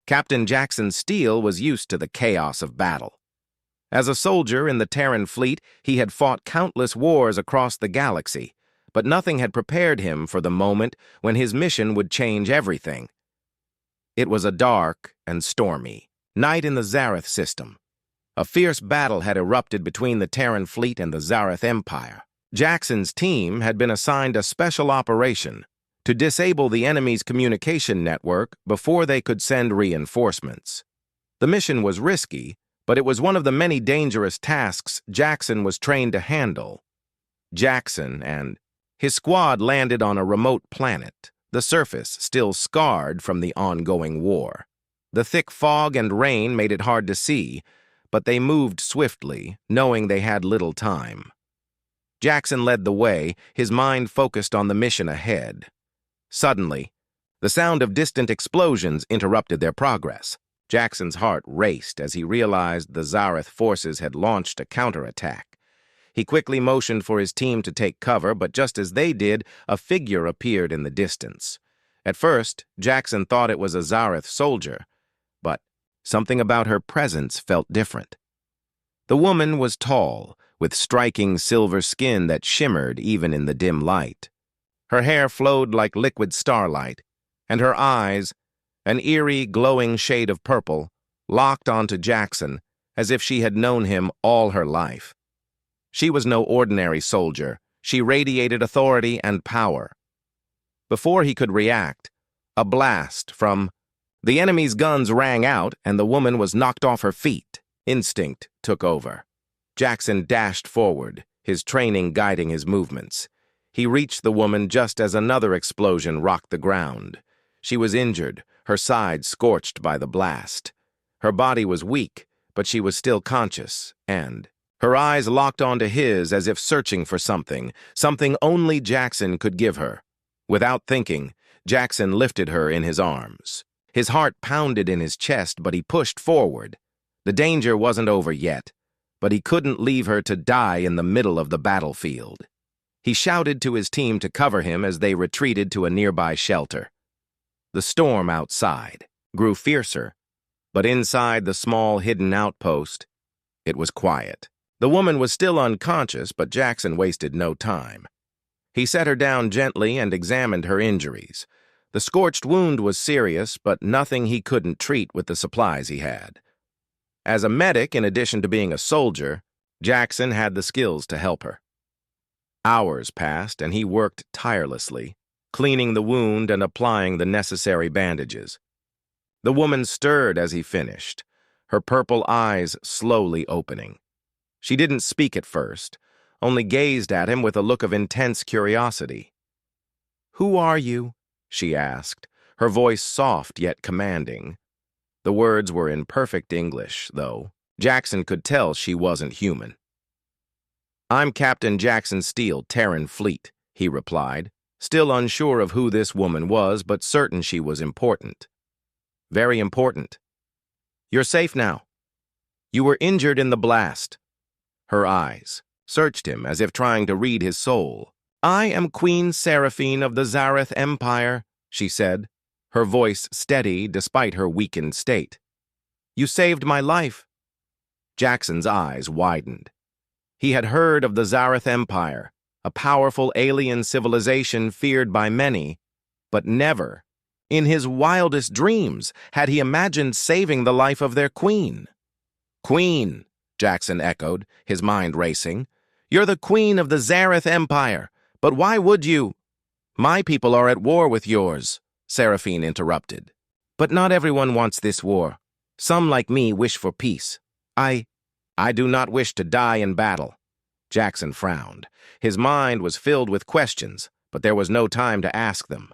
Captain Jackson Steele was used to the chaos of battle. As a soldier in the Terran fleet, he had fought countless wars across the galaxy, but nothing had prepared him for the moment when his mission would change everything. It was a dark and stormy night in the Zareth system. A fierce battle had erupted between the Terran fleet and the Zareth Empire. Jackson's team had been assigned a special operation to disable the enemy's communication network before they could send reinforcements. The mission was risky, but it was one of the many dangerous tasks Jackson was trained to handle. Jackson and his squad landed on a remote planet, the surface still scarred from the ongoing war. The thick fog and rain made it hard to see, but they moved swiftly, knowing they had little time. Jackson led the way, his mind focused on the mission ahead. Suddenly, the sound of distant explosions interrupted their progress. Jackson's heart raced as he realized the Zareth forces had launched a counterattack. He quickly motioned for his team to take cover, but just as they did, a figure appeared in the distance. At first, Jackson thought it was a Zareth soldier, but something about her presence felt different. The woman was tall, with striking silver skin that shimmered even in the dim light. Her hair flowed like liquid starlight, and her eyes, an eerie, glowing shade of purple, locked onto Jackson as if she had known him all her life. She was no ordinary soldier. She radiated authority and power. Before he could react, a blast from the enemy's guns rang out, and the woman was knocked off her feet. Instinct took over. Jackson dashed forward, his training guiding his movements. He reached the woman just as another explosion rocked the ground. She was injured, her side scorched by the blast. Her body was weak, but she was still conscious, and her eyes locked onto his as if searching for something only Jackson could give her. Without thinking, Jackson lifted her in his arms. His heart pounded in his chest, but he pushed forward. The danger wasn't over yet, but he couldn't leave her to die in the middle of the battlefield. He shouted to his team to cover him as they retreated to a nearby shelter. The storm outside grew fiercer, but inside the small hidden outpost, it was quiet. The woman was still unconscious, but Jackson wasted no time. He set her down gently and examined her injuries. The scorched wound was serious, but nothing he couldn't treat with the supplies he had. As a medic, in addition to being a soldier, Jackson had the skills to help her. Hours passed, and he worked tirelessly, cleaning the wound and applying the necessary bandages. The woman stirred as he finished, her purple eyes slowly opening. She didn't speak at first, only gazed at him with a look of intense curiosity. "Who are you?" she asked, her voice soft yet commanding. The words were in perfect English, though Jackson could tell she wasn't human. "I'm Captain Jackson Steele, Terran Fleet," he replied, still unsure of who this woman was, but certain she was important. "Very important. You're safe now. You were injured in the blast." Her eyes searched him as if trying to read his soul. "I am Queen Seraphine of the Zareth Empire," she said, her voice steady despite her weakened state. "You saved my life." Jackson's eyes widened. He had heard of the Zareth Empire, a powerful alien civilization feared by many, but never, in his wildest dreams, had he imagined saving the life of their queen. "Queen," Jackson echoed, his mind racing. "You're the queen of the Zareth Empire, but why would you—" "My people are at war with yours," Seraphine interrupted. "But not everyone wants this war. Some, like me, wish for peace. I do not wish to die in battle." Jackson frowned. His mind was filled with questions, but there was no time to ask them.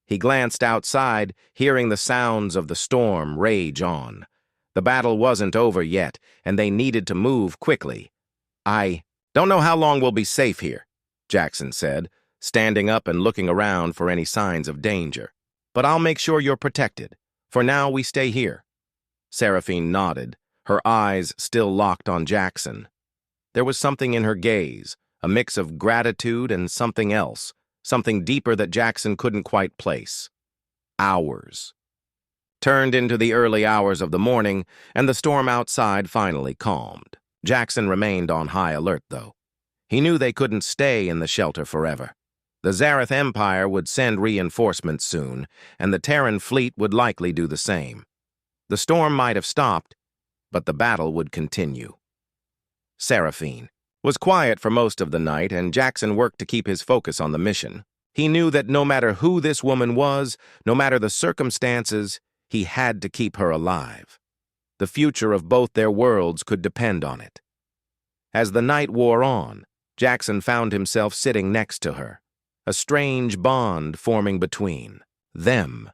He glanced outside, hearing the sounds of the storm rage on. The battle wasn't over yet, and they needed to move quickly. "I don't know how long we'll be safe here," Jackson said, standing up and looking around for any signs of danger. "But I'll make sure you're protected. For now, we stay here." Seraphine nodded, her eyes still locked on Jackson. There was something in her gaze, a mix of gratitude and something else, something deeper that Jackson couldn't quite place. Hours. turned into the early hours of the morning, and the storm outside finally calmed. Jackson remained on high alert, though. He knew they couldn't stay in the shelter forever. The Zareth Empire would send reinforcements soon, and the Terran fleet would likely do the same. The storm might have stopped, but the battle would continue. Seraphine was quiet for most of the night, and Jackson worked to keep his focus on the mission. He knew that no matter who this woman was, no matter the circumstances, he had to keep her alive. The future of both their worlds could depend on it. As the night wore on, Jackson found himself sitting next to her, a strange bond forming between them.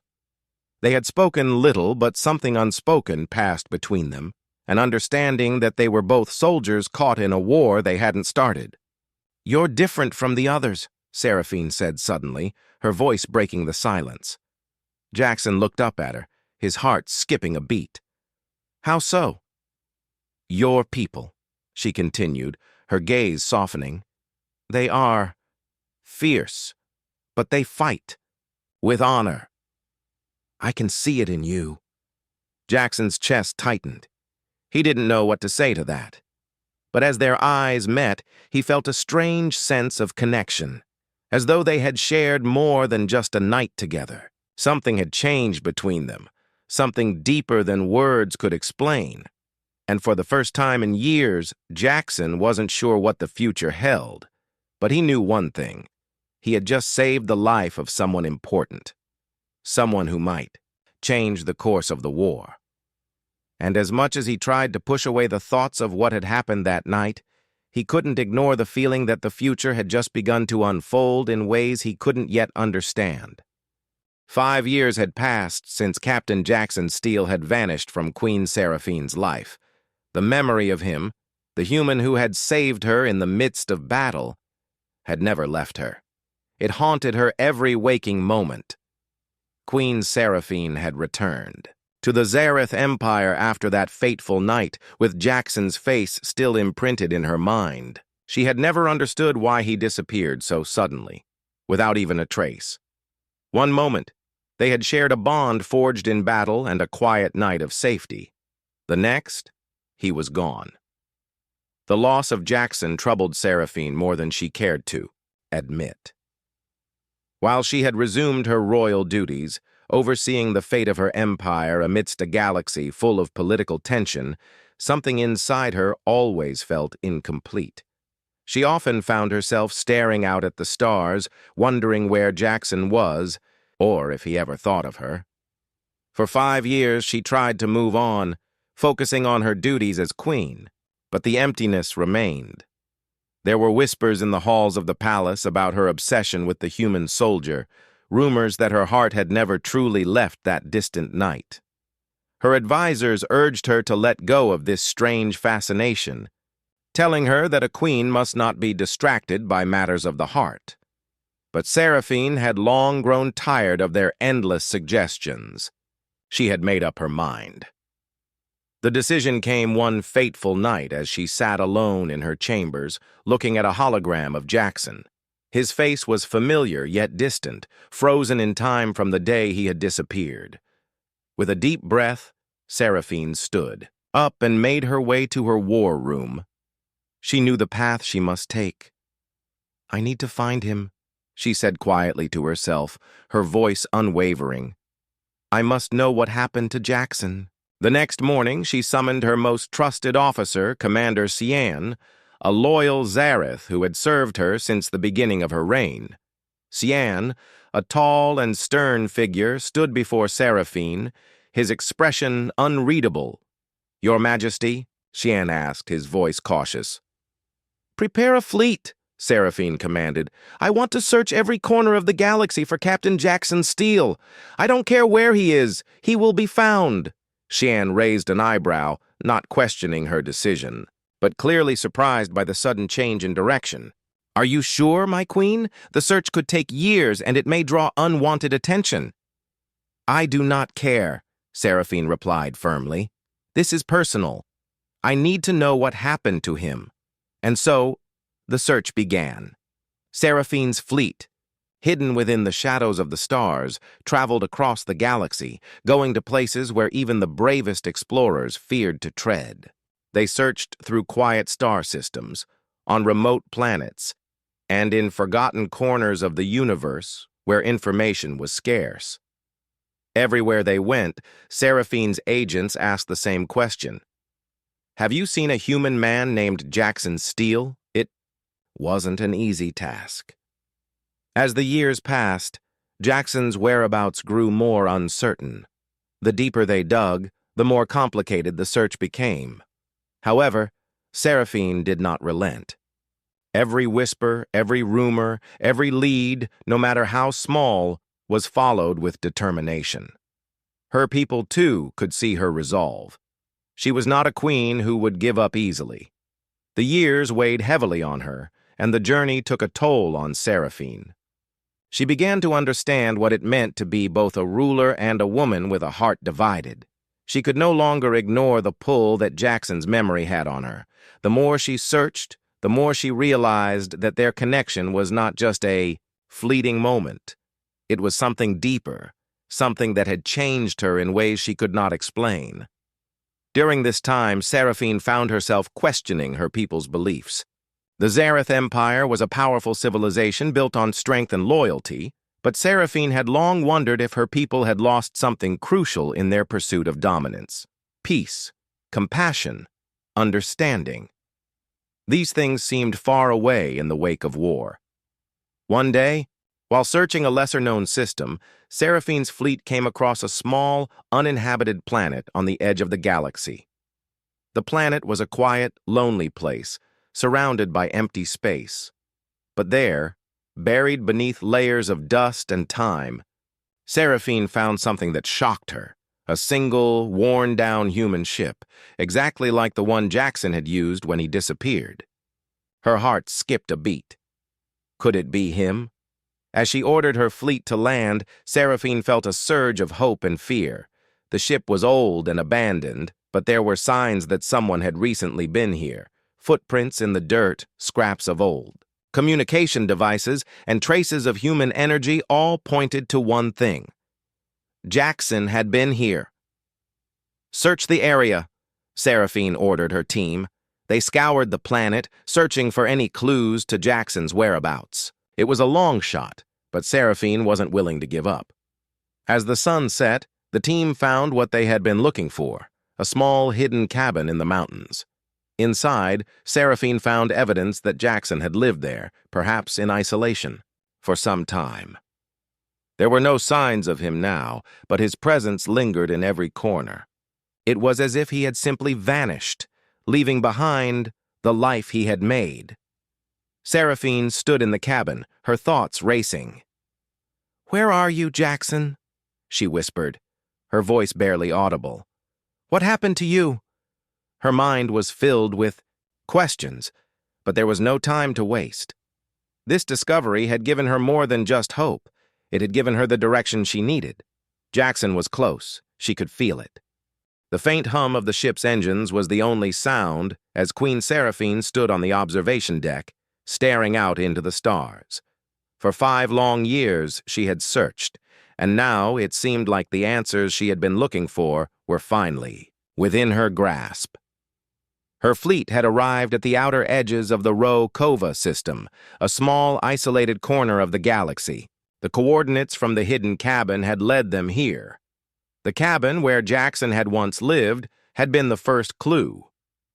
They had spoken little, but something unspoken passed between them, an understanding that they were both soldiers caught in a war they hadn't started. "You're different from the others," Seraphine said suddenly, her voice breaking the silence. Jackson looked up at her, his heart skipping a beat. "How so?" "Your people," she continued, her gaze softening. "They are fierce, but they fight with honor. I can see it in you." Jackson's chest tightened. He didn't know what to say to that. But as their eyes met, he felt a strange sense of connection, as though they had shared more than just a night together. Something had changed between them, something deeper than words could explain. And for the first time in years, Jackson wasn't sure what the future held. But he knew one thing. He had just saved the life of someone important. Someone who might change the course of the war. And as much as he tried to push away the thoughts of what had happened that night, he couldn't ignore the feeling that the future had just begun to unfold in ways he couldn't yet understand. 5 years had passed since Captain Jackson Steele had vanished from Queen Seraphine's life. The memory of him, the human who had saved her in the midst of battle, had never left her. It haunted her every waking moment. Queen Seraphine had returned to the Zareth Empire after that fateful night, with Jackson's face still imprinted in her mind. She had never understood why he disappeared so suddenly, without even a trace. One moment, they had shared a bond forged in battle and a quiet night of safety. The next, he was gone. The loss of Jackson troubled Seraphine more than she cared to admit. While she had resumed her royal duties, overseeing the fate of her empire amidst a galaxy full of political tension, something inside her always felt incomplete. She often found herself staring out at the stars, wondering where Jackson was, or if he ever thought of her. For 5 years she tried to move on, focusing on her duties as queen, but the emptiness remained. There were whispers in the halls of the palace about her obsession with the human soldier, rumors that her heart had never truly left that distant night. Her advisors urged her to let go of this strange fascination, telling her that a queen must not be distracted by matters of the heart. But Seraphine had long grown tired of their endless suggestions. She had made up her mind. The decision came one fateful night as she sat alone in her chambers, looking at a hologram of Jackson. His face was familiar yet distant, frozen in time from the day he had disappeared. With a deep breath, Seraphine stood up and made her way to her war room. She knew the path she must take. "I need to find him," she said quietly to herself, her voice unwavering. "I must know what happened to Jackson." The next morning, she summoned her most trusted officer, Commander Cian, a loyal Zareth who had served her since the beginning of her reign. Cian, a tall and stern figure, stood before Seraphine, his expression unreadable. "Your Majesty?" Cian asked, his voice cautious. "Prepare a fleet," Seraphine commanded. "I want to search every corner of the galaxy for Captain Jackson Steele. I don't care where he is, he will be found." Cian raised an eyebrow, not questioning her decision, but clearly surprised by the sudden change in direction. "Are you sure, my queen? The search could take years, and it may draw unwanted attention." "I do not care," Seraphine replied firmly. "This is personal. I need to know what happened to him." And so, the search began. Seraphine's fleet, hidden within the shadows of the stars, traveled across the galaxy, going to places where even the bravest explorers feared to tread. They searched through quiet star systems, on remote planets, and in forgotten corners of the universe where information was scarce. Everywhere they went, Seraphine's agents asked the same question. Have you seen a human man named Jackson Steele? It wasn't an easy task. As the years passed, Jackson's whereabouts grew more uncertain. The deeper they dug, the more complicated the search became. However, Seraphine did not relent. Every whisper, every rumor, every lead, no matter how small, was followed with determination. Her people, too, could see her resolve. She was not a queen who would give up easily. The years weighed heavily on her, and the journey took a toll on Seraphine. She began to understand what it meant to be both a ruler and a woman with a heart divided. She could no longer ignore the pull that Jackson's memory had on her. The more she searched, the more she realized that their connection was not just a fleeting moment. It was something deeper, something that had changed her in ways she could not explain. During this time, Seraphine found herself questioning her people's beliefs. The Zareth Empire was a powerful civilization built on strength and loyalty, but Seraphine had long wondered if her people had lost something crucial in their pursuit of dominance: peace, compassion, understanding. These things seemed far away in the wake of war. One day, while searching a lesser-known system, Seraphine's fleet came across a small, uninhabited planet on the edge of the galaxy. The planet was a quiet, lonely place, surrounded by empty space. But there, buried beneath layers of dust and time, Seraphine found something that shocked her: a single, worn-down human ship, exactly like the one Jackson had used when he disappeared. Her heart skipped a beat. Could it be him? As she ordered her fleet to land, Seraphine felt a surge of hope and fear. The ship was old and abandoned, but there were signs that someone had recently been here: footprints in the dirt, scraps of old communication devices, and traces of human energy, all pointed to one thing. Jackson had been here. "Search the area," Seraphine ordered her team. They scoured the planet, searching for any clues to Jackson's whereabouts. It was a long shot, but Seraphine wasn't willing to give up. As the sun set, the team found what they had been looking for: a small hidden cabin in the mountains. Inside, Seraphine found evidence that Jackson had lived there, perhaps in isolation, for some time. There were no signs of him now, but his presence lingered in every corner. It was as if he had simply vanished, leaving behind the life he had made. Seraphine stood in the cabin, her thoughts racing. "Where are you, Jackson?" she whispered, her voice barely audible. "What happened to you?" Her mind was filled with questions, but there was no time to waste. This discovery had given her more than just hope. It had given her the direction she needed. Jackson was close. She could feel it. The faint hum of the ship's engines was the only sound as Queen Seraphine stood on the observation deck, staring out into the stars. For 5 long years she had searched, and now it seemed like the answers she had been looking for were finally within her grasp. Her fleet had arrived at the outer edges of the Rho-Kova system, a small, isolated corner of the galaxy. The coordinates from the hidden cabin had led them here. The cabin where Jackson had once lived had been the first clue.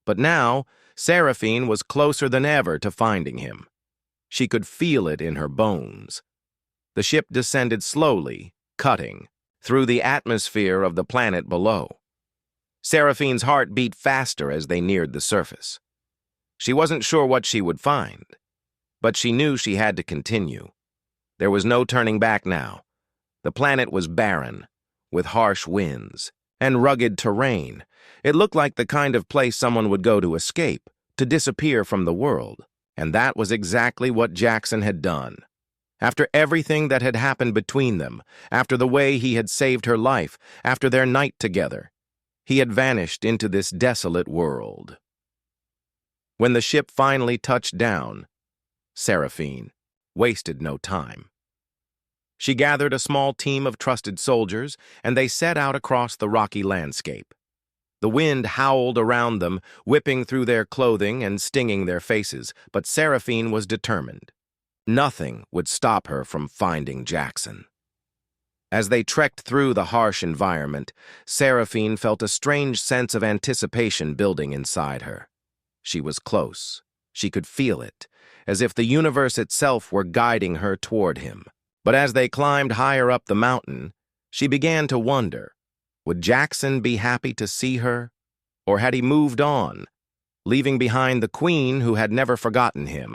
But now, Seraphine was closer than ever to finding him. She could feel it in her bones. The ship descended slowly, cutting through the atmosphere of the planet below. Seraphine's heart beat faster as they neared the surface. She wasn't sure what she would find, but she knew she had to continue. There was no turning back now. The planet was barren, with harsh winds and rugged terrain. It looked like the kind of place someone would go to escape, to disappear from the world. And that was exactly what Jackson had done. After everything that had happened between them, after the way he had saved her life, after their night together, he had vanished into this desolate world. When the ship finally touched down, Seraphine wasted no time. She gathered a small team of trusted soldiers, and they set out across the rocky landscape. The wind howled around them, whipping through their clothing and stinging their faces, but Seraphine was determined. Nothing would stop her from finding Jackson. As they trekked through the harsh environment, Seraphine felt a strange sense of anticipation building inside her. She was close. She could feel it, as if the universe itself were guiding her toward him. But as they climbed higher up the mountain, she began to wonder, would Jackson be happy to see her? Or had he moved on, leaving behind the queen who had never forgotten him?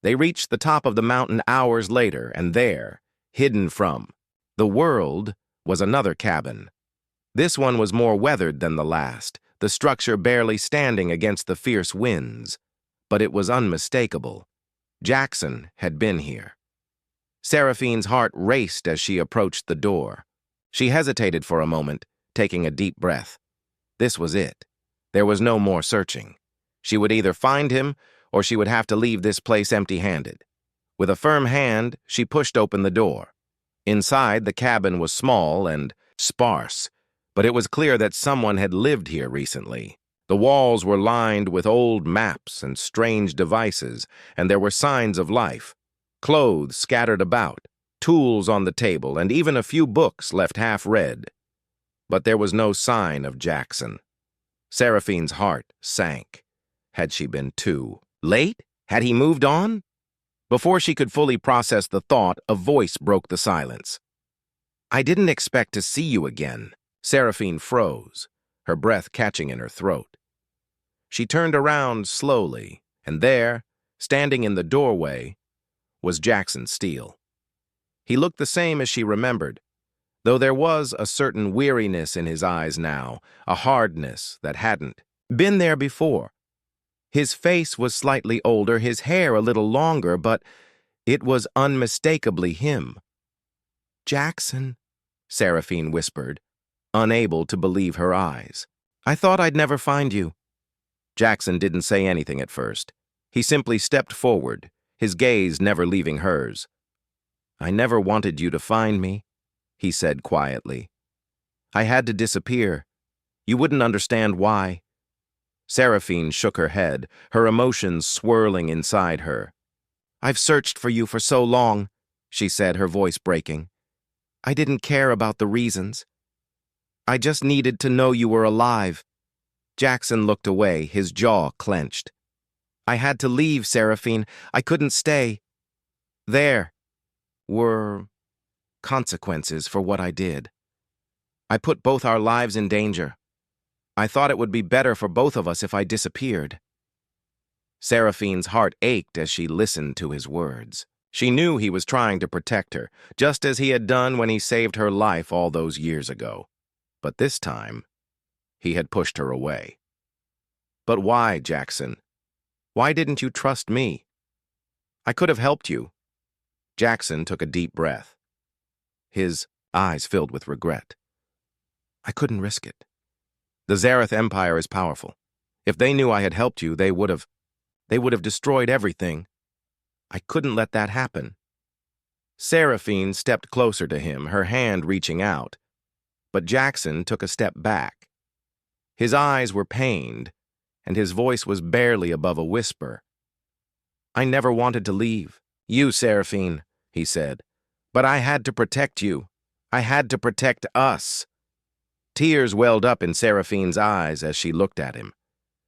They reached the top of the mountain hours later, and there, hidden from the world, was another cabin. This one was more weathered than the last, the structure barely standing against the fierce winds. But it was unmistakable. Jackson had been here. Seraphine's heart raced as she approached the door. She hesitated for a moment, taking a deep breath. This was it. There was no more searching. She would either find him, or she would have to leave this place empty-handed. With a firm hand, she pushed open the door. Inside, the cabin was small and sparse, but it was clear that someone had lived here recently. The walls were lined with old maps and strange devices, and there were signs of life. Clothes scattered about, tools on the table, and even a few books left half-read. But there was no sign of Jackson. Seraphine's heart sank. Had she been too late? Had he moved on? Before she could fully process the thought, a voice broke the silence. "I didn't expect to see you again." Seraphine froze, her breath catching in her throat. She turned around slowly, and there, standing in the doorway, was Jackson Steele. He looked the same as she remembered, though there was a certain weariness in his eyes now, a hardness that hadn't been there before. His face was slightly older, his hair a little longer, but it was unmistakably him. "Jackson," Seraphine whispered, unable to believe her eyes. "I thought I'd never find you." Jackson didn't say anything at first. He simply stepped forward, his gaze never leaving hers. "I never wanted you to find me," he said quietly. "I had to disappear. You wouldn't understand why." Seraphine shook her head, her emotions swirling inside her. "I've searched for you for so long," she said, her voice breaking. "I didn't care about the reasons. I just needed to know you were alive." Jackson looked away, his jaw clenched. "I had to leave, Seraphine. I couldn't stay. There were consequences for what I did. I put both our lives in danger. I thought it would be better for both of us if I disappeared." Seraphine's heart ached as she listened to his words. She knew he was trying to protect her, just as he had done when he saved her life all those years ago. But this time, he had pushed her away. "But why, Jackson? Why didn't you trust me? I could have helped you." Jackson took a deep breath. His eyes filled with regret. "I couldn't risk it. The Zareth Empire is powerful. If they knew I had helped you, they would have destroyed everything. I couldn't let that happen." Seraphine stepped closer to him, her hand reaching out. But Jackson took a step back. His eyes were pained, and his voice was barely above a whisper. "I never wanted to leave you, Seraphine," he said. "But I had to protect you. I had to protect us." Tears welled up in Seraphine's eyes as she looked at him.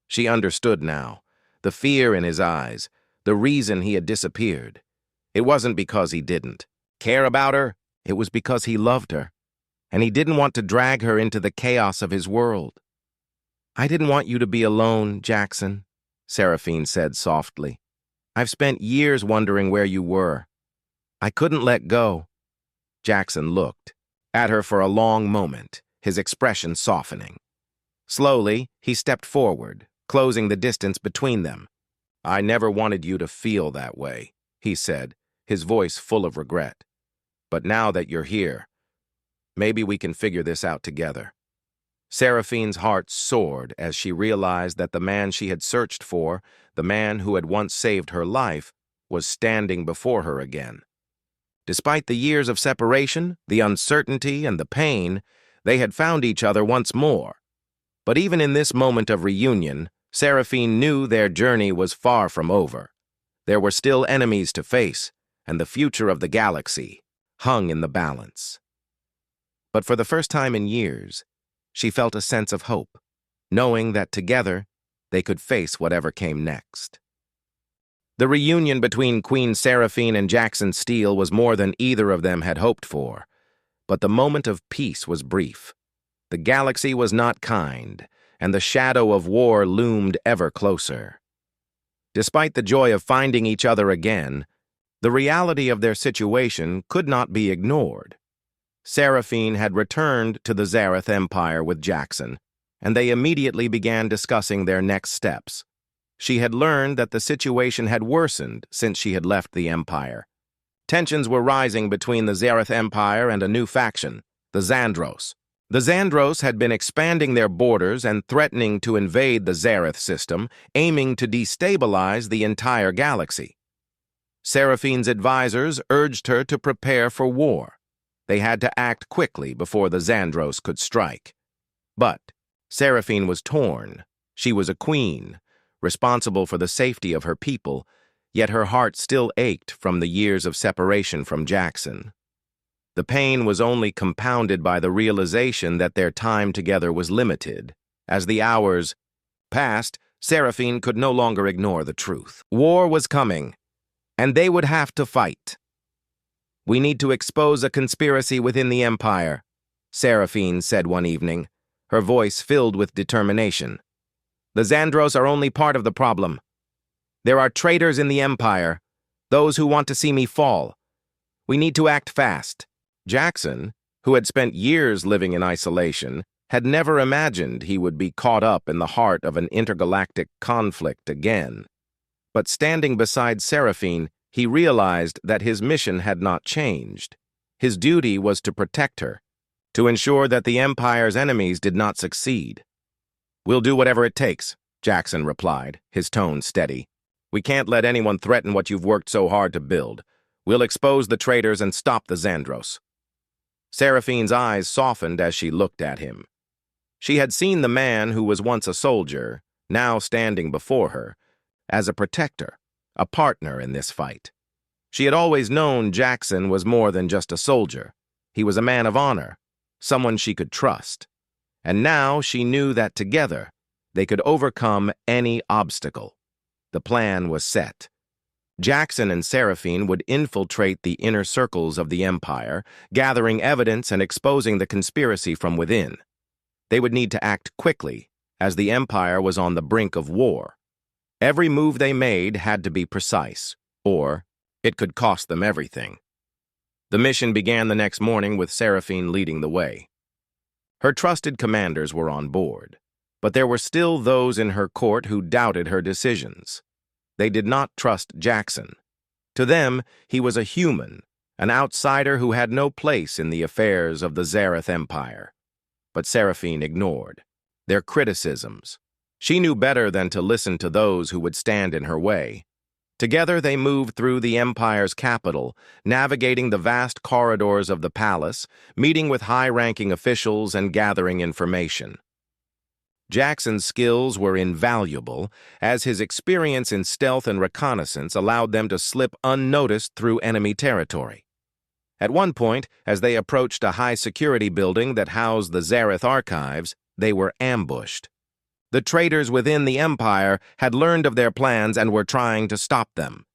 She understood now, the fear in his eyes, the reason he had disappeared. It wasn't because he didn't care about her, it was because he loved her, and he didn't want to drag her into the chaos of his world. "I didn't want you to be alone, Jackson," Seraphine said softly. "I've spent years wondering where you were. I couldn't let go." Jackson looked at her for a long moment, his expression softening. Slowly, he stepped forward, closing the distance between them. "I never wanted you to feel that way," he said, his voice full of regret. "But now that you're here, maybe we can figure this out together." Seraphine's heart soared as she realized that the man she had searched for, the man who had once saved her life, was standing before her again. Despite the years of separation, the uncertainty, and the pain, they had found each other once more. But even in this moment of reunion, Seraphine knew their journey was far from over. There were still enemies to face, and the future of the galaxy hung in the balance. But for the first time in years, she felt a sense of hope, knowing that together they could face whatever came next. The reunion between Queen Seraphine and Jackson Steele was more than either of them had hoped for, but the moment of peace was brief. The galaxy was not kind, and the shadow of war loomed ever closer. Despite the joy of finding each other again, the reality of their situation could not be ignored. Seraphine had returned to the Zareth Empire with Jackson, and they immediately began discussing their next steps. She had learned that the situation had worsened since she had left the Empire. Tensions were rising between the Zareth Empire and a new faction, the Xandros. The Xandros had been expanding their borders and threatening to invade the Zareth system, aiming to destabilize the entire galaxy. Seraphine's advisors urged her to prepare for war. They had to act quickly before the Xandros could strike. But Seraphine was torn. She was a queen, responsible for the safety of her people, yet her heart still ached from the years of separation from Jackson. The pain was only compounded by the realization that their time together was limited. As the hours passed, Seraphine could no longer ignore the truth. War was coming, and they would have to fight. "We need to expose a conspiracy within the Empire," Seraphine said one evening, her voice filled with determination. "The Xandros are only part of the problem. There are traitors in the Empire, those who want to see me fall. We need to act fast." Jackson, who had spent years living in isolation, had never imagined he would be caught up in the heart of an intergalactic conflict again. But standing beside Seraphine, he realized that his mission had not changed. His duty was to protect her, to ensure that the Empire's enemies did not succeed. "We'll do whatever it takes," Jackson replied, his tone steady. "We can't let anyone threaten what you've worked so hard to build. We'll expose the traitors and stop the Xandros." Seraphine's eyes softened as she looked at him. She had seen the man who was once a soldier, now standing before her, as a protector, a partner in this fight. She had always known Jackson was more than just a soldier. He was a man of honor, someone she could trust. And now she knew that together they could overcome any obstacle. The plan was set. Jackson and Seraphine would infiltrate the inner circles of the Empire, gathering evidence and exposing the conspiracy from within. They would need to act quickly, as the Empire was on the brink of war. Every move they made had to be precise, or it could cost them everything. The mission began the next morning with Seraphine leading the way. Her trusted commanders were on board, but there were still those in her court who doubted her decisions. They did not trust Jackson. To them, he was a human, an outsider who had no place in the affairs of the Zareth Empire. But Seraphine ignored their criticisms. She knew better than to listen to those who would stand in her way. Together they moved through the Empire's capital, navigating the vast corridors of the palace, meeting with high-ranking officials and gathering information. Jackson's skills were invaluable, as his experience in stealth and reconnaissance allowed them to slip unnoticed through enemy territory. At one point, as they approached a high-security building that housed the Zareth archives, they were ambushed. The traitors within the Empire had learned of their plans and were trying to stop them.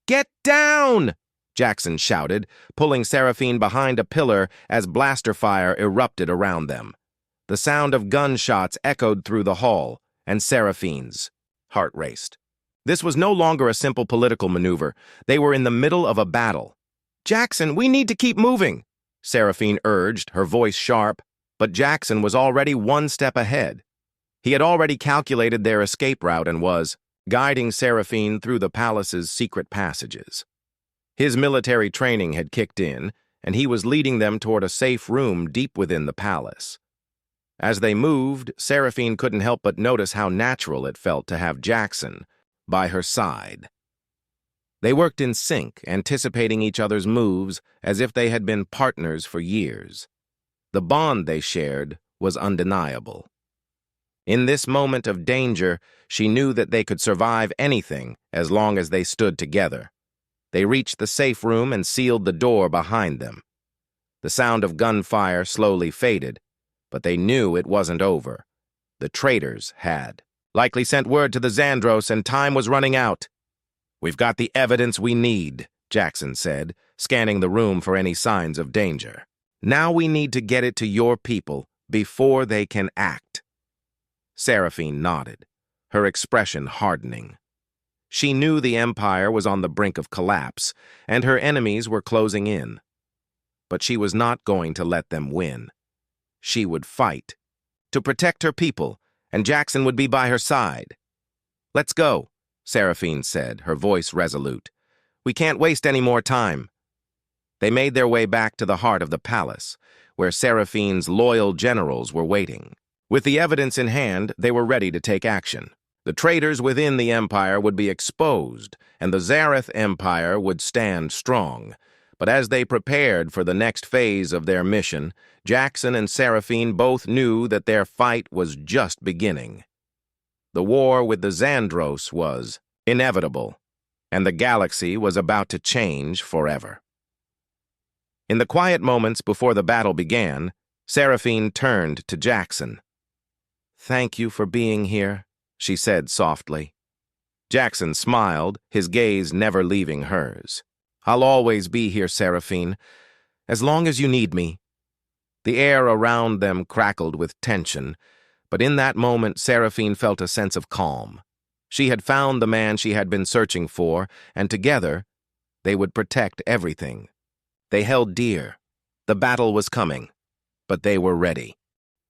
"Get down!" Jackson shouted, pulling Seraphine behind a pillar as blaster fire erupted around them. The sound of gunshots echoed through the hall, and Seraphine's heart raced. This was no longer a simple political maneuver. They were in the middle of a battle. "Jackson, we need to keep moving," Seraphine urged, her voice sharp, but Jackson was already one step ahead. He had already calculated their escape route and was guiding Seraphine through the palace's secret passages. His military training had kicked in, and he was leading them toward a safe room deep within the palace. As they moved, Seraphine couldn't help but notice how natural it felt to have Jackson by her side. They worked in sync, anticipating each other's moves as if they had been partners for years. The bond they shared was undeniable. In this moment of danger, she knew that they could survive anything as long as they stood together. They reached the safe room and sealed the door behind them. The sound of gunfire slowly faded, but they knew it wasn't over. The traitors had likely sent word to the Zandros, and time was running out. "We've got the evidence we need," Jackson said, scanning the room for any signs of danger. "Now we need to get it to your people before they can act." Seraphine nodded, her expression hardening. She knew the Empire was on the brink of collapse, and her enemies were closing in. But she was not going to let them win. She would fight to protect her people, and Jackson would be by her side. "Let's go," Seraphine said, her voice resolute. "We can't waste any more time." They made their way back to the heart of the palace, where Seraphine's loyal generals were waiting. With the evidence in hand, they were ready to take action. The traitors within the Empire would be exposed, and the Zareth Empire would stand strong. But as they prepared for the next phase of their mission, Jackson and Seraphine both knew that their fight was just beginning. The war with the Zandros was inevitable, and the galaxy was about to change forever. In the quiet moments before the battle began, Seraphine turned to Jackson. "Thank you for being here," she said softly. Jackson smiled, his gaze never leaving hers. "I'll always be here, Seraphine, as long as you need me." The air around them crackled with tension, but in that moment Seraphine felt a sense of calm. She had found the man she had been searching for, and together they would protect everything. They held dear. The battle was coming, but they were ready.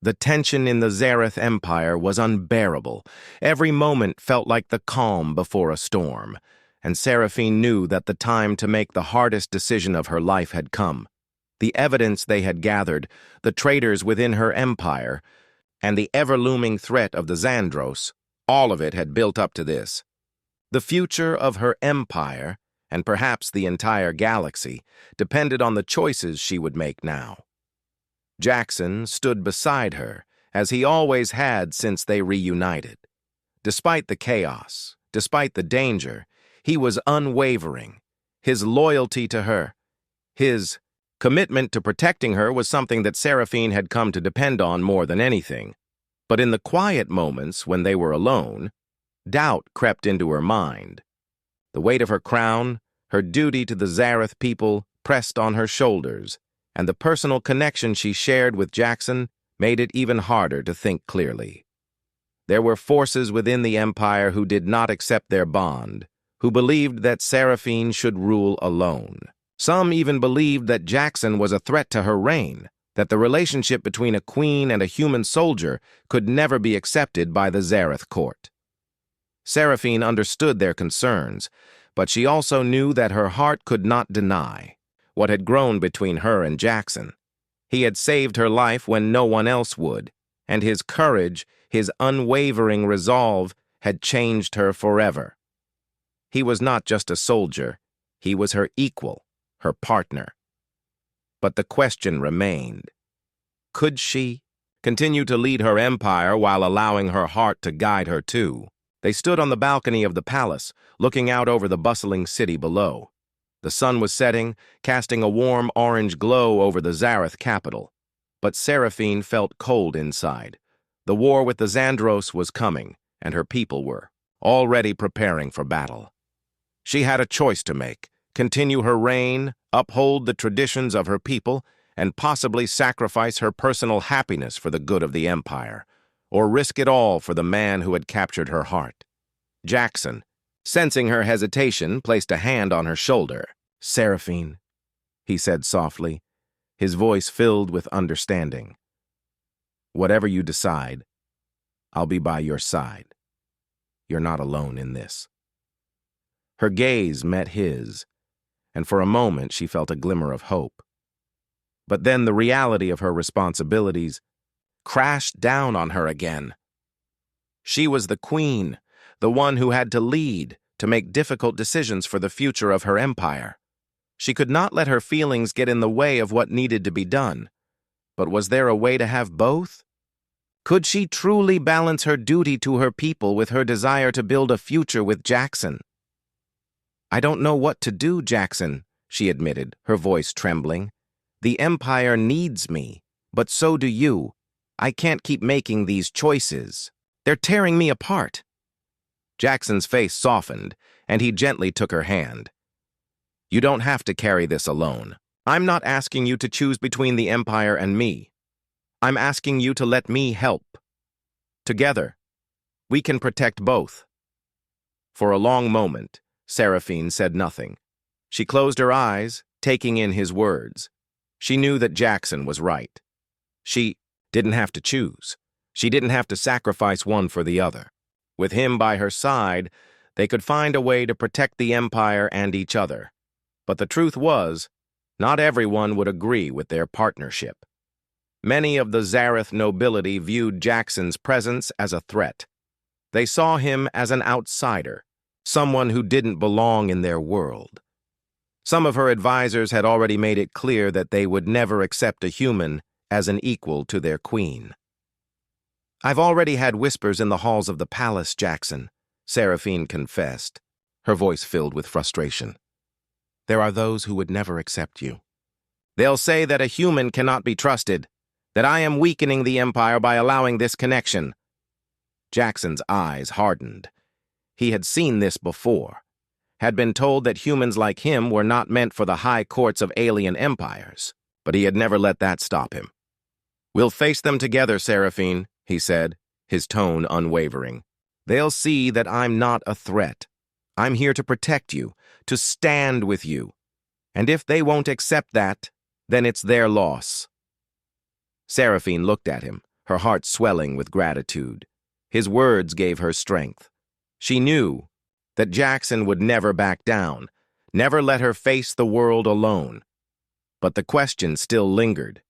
The tension in the Zareth Empire was unbearable. Every moment felt like the calm before a storm, and Seraphine knew that the time to make the hardest decision of her life had come. The evidence they had gathered, the traitors within her empire, and the ever-looming threat of the Zandros, all of it had built up to this. The future of her empire, and perhaps the entire galaxy, depended on the choices she would make now. Jackson stood beside her, as he always had since they reunited. Despite the chaos, despite the danger, he was unwavering. His loyalty to her, his commitment to protecting her was something that Seraphine had come to depend on more than anything. But in the quiet moments when they were alone, doubt crept into her mind. The weight of her crown, her duty to the Zareth people pressed on her shoulders, and the personal connection she shared with Jackson made it even harder to think clearly. There were forces within the Empire who did not accept their bond, who believed that Seraphine should rule alone. Some even believed that Jackson was a threat to her reign, that the relationship between a queen and a human soldier could never be accepted by the Zareth court. Seraphine understood their concerns, but she also knew that her heart could not deny what had grown between her and Jackson. He had saved her life when no one else would, and his courage, his unwavering resolve, had changed her forever. He was not just a soldier, he was her equal, her partner. But the question remained. Could she continue to lead her empire while allowing her heart to guide her too? They stood on the balcony of the palace, looking out over the bustling city below. The sun was setting, casting a warm orange glow over the Zareth capital. But Seraphine felt cold inside. The war with the Zandros was coming, and her people were already preparing for battle. She had a choice to make: continue her reign, uphold the traditions of her people, and possibly sacrifice her personal happiness for the good of the empire, or risk it all for the man who had captured her heart. Jackson, sensing her hesitation, placed a hand on her shoulder. "Seraphine," he said softly, his voice filled with understanding. "Whatever you decide, I'll be by your side. You're not alone in this." Her gaze met his, and for a moment she felt a glimmer of hope. But then the reality of her responsibilities crashed down on her again. She was the queen, the one who had to lead, to make difficult decisions for the future of her empire. She could not let her feelings get in the way of what needed to be done. But was there a way to have both? Could she truly balance her duty to her people with her desire to build a future with Jackson? "I don't know what to do, Jackson," she admitted, her voice trembling. "The Empire needs me, but so do you. I can't keep making these choices. They're tearing me apart." Jackson's face softened, and he gently took her hand. "You don't have to carry this alone. I'm not asking you to choose between the Empire and me. I'm asking you to let me help. Together, we can protect both." For a long moment, Seraphine said nothing. She closed her eyes, taking in his words. She knew that Jackson was right. She didn't have to choose. She didn't have to sacrifice one for the other. With him by her side, they could find a way to protect the Empire and each other. But the truth was, not everyone would agree with their partnership. Many of the Zareth nobility viewed Jackson's presence as a threat. They saw him as an outsider, someone who didn't belong in their world. Some of her advisors had already made it clear that they would never accept a human as an equal to their queen. "I've already had whispers in the halls of the palace, Jackson," Seraphine confessed, her voice filled with frustration. "There are those who would never accept you. They'll say that a human cannot be trusted, that I am weakening the Empire by allowing this connection." Jackson's eyes hardened. He had seen this before, had been told that humans like him were not meant for the high courts of alien empires, but he had never let that stop him. "We'll face them together, Seraphine," he said, his tone unwavering. "They'll see that I'm not a threat. I'm here to protect you, to stand with you. And if they won't accept that, then it's their loss." Seraphine looked at him, her heart swelling with gratitude. His words gave her strength. She knew that Jackson would never back down, never let her face the world alone. But the question still lingered.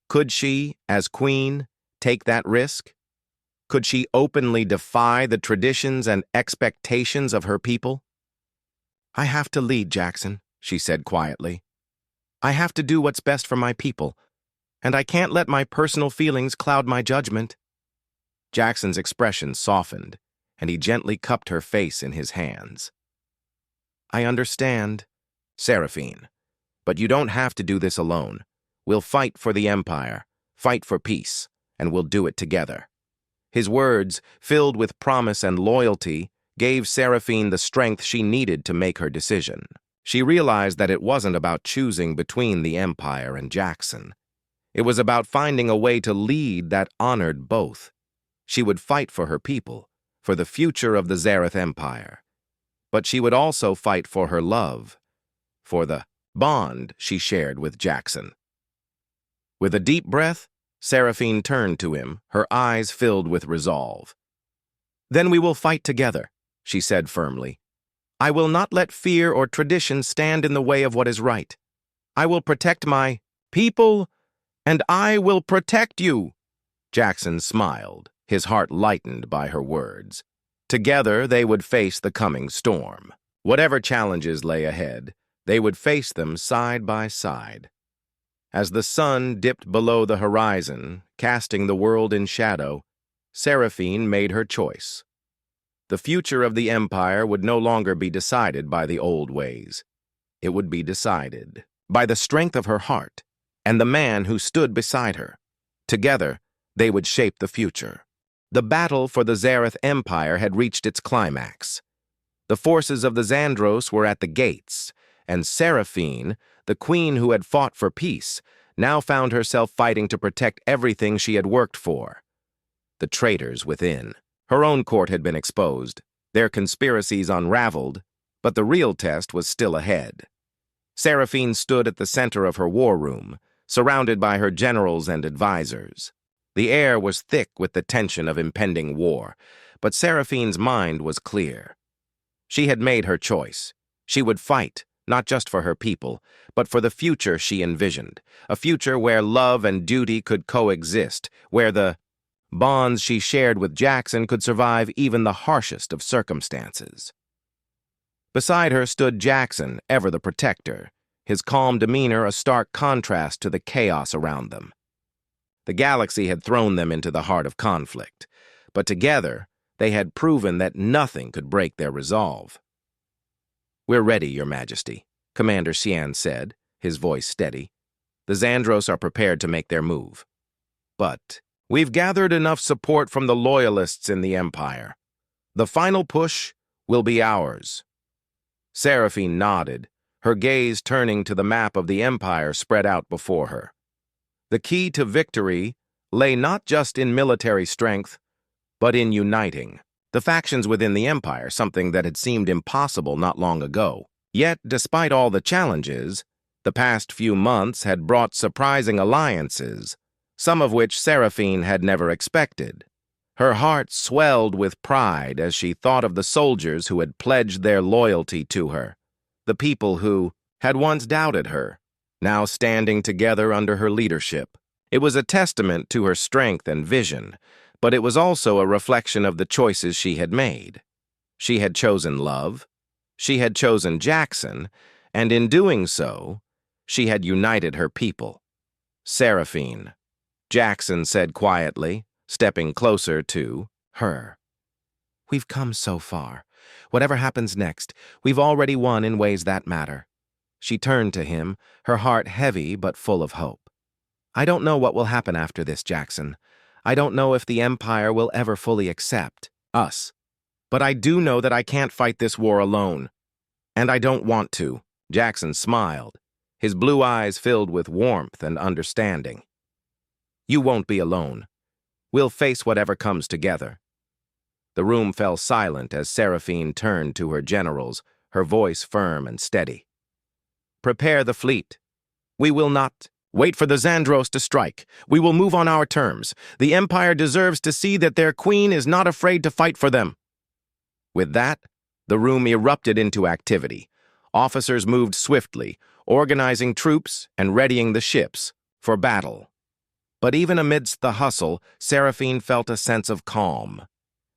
Could she, as queen, take that risk? Could she openly defy the traditions and expectations of her people? "I have to lead, Jackson," she said quietly. "I have to do what's best for my people, and I can't let my personal feelings cloud my judgment." Jackson's expression softened, and he gently cupped her face in his hands. "I understand, Seraphine, but you don't have to do this alone. We'll fight for the Empire, fight for peace, and we'll do it together." His words, filled with promise and loyalty, gave Seraphine the strength she needed to make her decision. She realized that it wasn't about choosing between the Empire and Jackson. It was about finding a way to lead that honored both. She would fight for her people, for the future of the Zareth Empire. But she would also fight for her love, for the bond she shared with Jackson. With a deep breath, Seraphine turned to him, her eyes filled with resolve. "Then we will fight together," she said firmly. "I will not let fear or tradition stand in the way of what is right. I will protect my people, and I will protect you." Jackson smiled, his heart lightened by her words. Together they would face the coming storm. Whatever challenges lay ahead, they would face them side by side. As the sun dipped below the horizon, casting the world in shadow, Seraphine made her choice. The future of the Empire would no longer be decided by the old ways. It would be decided by the strength of her heart and the man who stood beside her. Together, they would shape the future. The battle for the Zareth Empire had reached its climax. The forces of the Xandros were at the gates, and Seraphine, the queen who had fought for peace, now found herself fighting to protect everything she had worked for. The traitors within. Her own court had been exposed, their conspiracies unraveled, but the real test was still ahead. Seraphine stood at the center of her war room, surrounded by her generals and advisors. The air was thick with the tension of impending war, but Seraphine's mind was clear. She had made her choice. She would fight, not just for her people, but for the future she envisioned, a future where love and duty could coexist, where the bonds she shared with Jackson could survive even the harshest of circumstances. Beside her stood Jackson, ever the protector, his calm demeanor a stark contrast to the chaos around them. The galaxy had thrown them into the heart of conflict, but together they had proven that nothing could break their resolve. "We're ready, Your Majesty," Commander Xian said, his voice steady. "The Zandros are prepared to make their move. But we've gathered enough support from the loyalists in the Empire. The final push will be ours." Seraphine nodded, her gaze turning to the map of the Empire spread out before her. The key to victory lay not just in military strength, but in uniting the factions within the Empire, something that had seemed impossible not long ago. Yet, despite all the challenges, the past few months had brought surprising alliances, some of which Seraphine had never expected. Her heart swelled with pride as she thought of the soldiers who had pledged their loyalty to her, the people who had once doubted her, now standing together under her leadership. It was a testament to her strength and vision, but it was also a reflection of the choices she had made. She had chosen love, she had chosen Jackson, and in doing so, she had united her people. "Seraphine," Jackson said quietly, stepping closer to her. "We've come so far. Whatever happens next, we've already won in ways that matter." She turned to him, her heart heavy but full of hope. "I don't know what will happen after this, Jackson. I don't know if the Empire will ever fully accept us. But I do know that I can't fight this war alone. And I don't want to." Jackson smiled, his blue eyes filled with warmth and understanding. "You won't be alone. We'll face whatever comes together." The room fell silent as Seraphine turned to her generals, her voice firm and steady. "Prepare the fleet. We will not wait for the Zandros to strike. We will move on our terms. The Empire deserves to see that their queen is not afraid to fight for them." With that, the room erupted into activity. Officers moved swiftly, organizing troops and readying the ships for battle. But even amidst the hustle, Seraphine felt a sense of calm.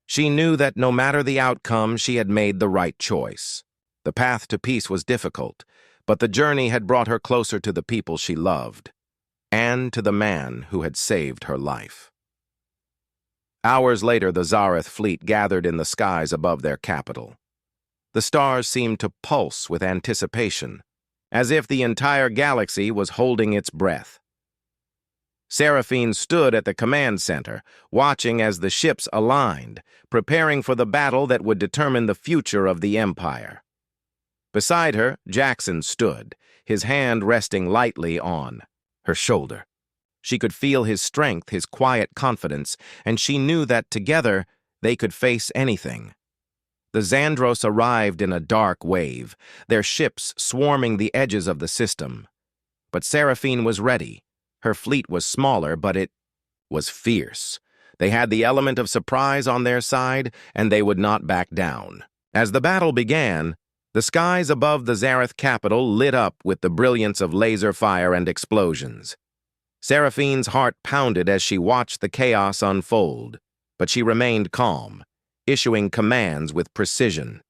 She knew that no matter the outcome, she had made the right choice. The path to peace was difficult, but the journey had brought her closer to the people she loved, and to the man who had saved her life. Hours later, the Zareth fleet gathered in the skies above their capital. The stars seemed to pulse with anticipation, as if the entire galaxy was holding its breath. Seraphine stood at the command center, watching as the ships aligned, preparing for the battle that would determine the future of the Empire. Beside her, Jackson stood, his hand resting lightly on her shoulder. She could feel his strength, his quiet confidence, and she knew that together they could face anything. The Zandros arrived in a dark wave, their ships swarming the edges of the system. But Seraphine was ready. Her fleet was smaller, but it was fierce. They had the element of surprise on their side, and they would not back down. As the battle began, the skies above the Zareth capital lit up with the brilliance of laser fire and explosions. Seraphine's heart pounded as she watched the chaos unfold, but she remained calm, issuing commands with precision.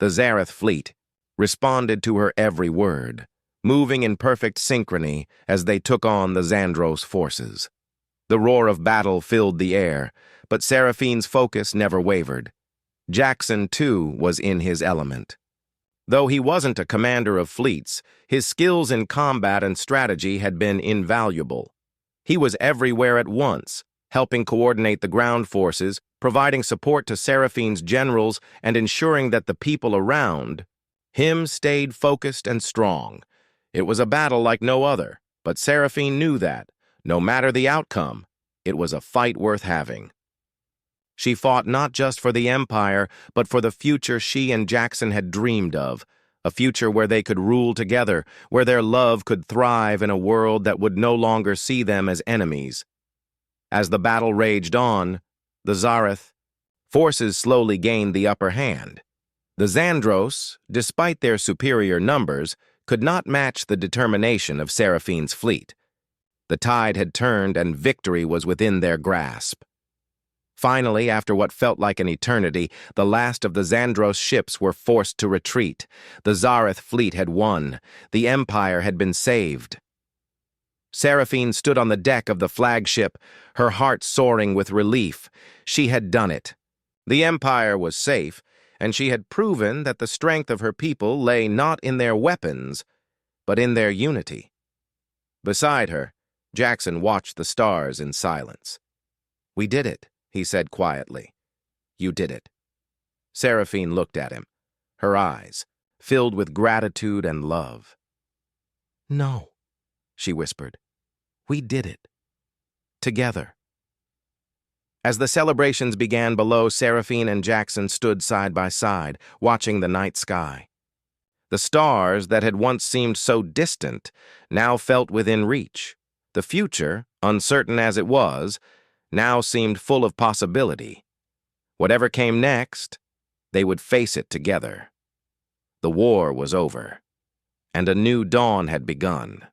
The Zareth fleet responded to her every word, moving in perfect synchrony as they took on the Zandros forces. The roar of battle filled the air, but Seraphine's focus never wavered. Jackson, too, was in his element. Though he wasn't a commander of fleets, his skills in combat and strategy had been invaluable. He was everywhere at once, helping coordinate the ground forces, providing support to Seraphine's generals, and ensuring that the people around him stayed focused and strong. It was a battle like no other, but Seraphine knew that, no matter the outcome, it was a fight worth having. She fought not just for the Empire, but for the future she and Jackson had dreamed of, a future where they could rule together, where their love could thrive in a world that would no longer see them as enemies. As the battle raged on, the Zareth forces slowly gained the upper hand. The Zandros, despite their superior numbers, could not match the determination of Seraphine's fleet. The tide had turned and victory was within their grasp. Finally, after what felt like an eternity, the last of the Xandros ships were forced to retreat. The Zareth fleet had won. The Empire had been saved. Seraphine stood on the deck of the flagship, her heart soaring with relief. She had done it. The Empire was safe, and she had proven that the strength of her people lay not in their weapons, but in their unity. Beside her, Jackson watched the stars in silence. "We did it," he said quietly. "You did it." Seraphine looked at him, her eyes filled with gratitude and love. "No," she whispered. "We did it. Together." As the celebrations began below, Seraphine and Jackson stood side by side, watching the night sky. The stars that had once seemed so distant now felt within reach. The future, uncertain as it was, now seemed full of possibility. Whatever came next, they would face it together. The war was over, and a new dawn had begun.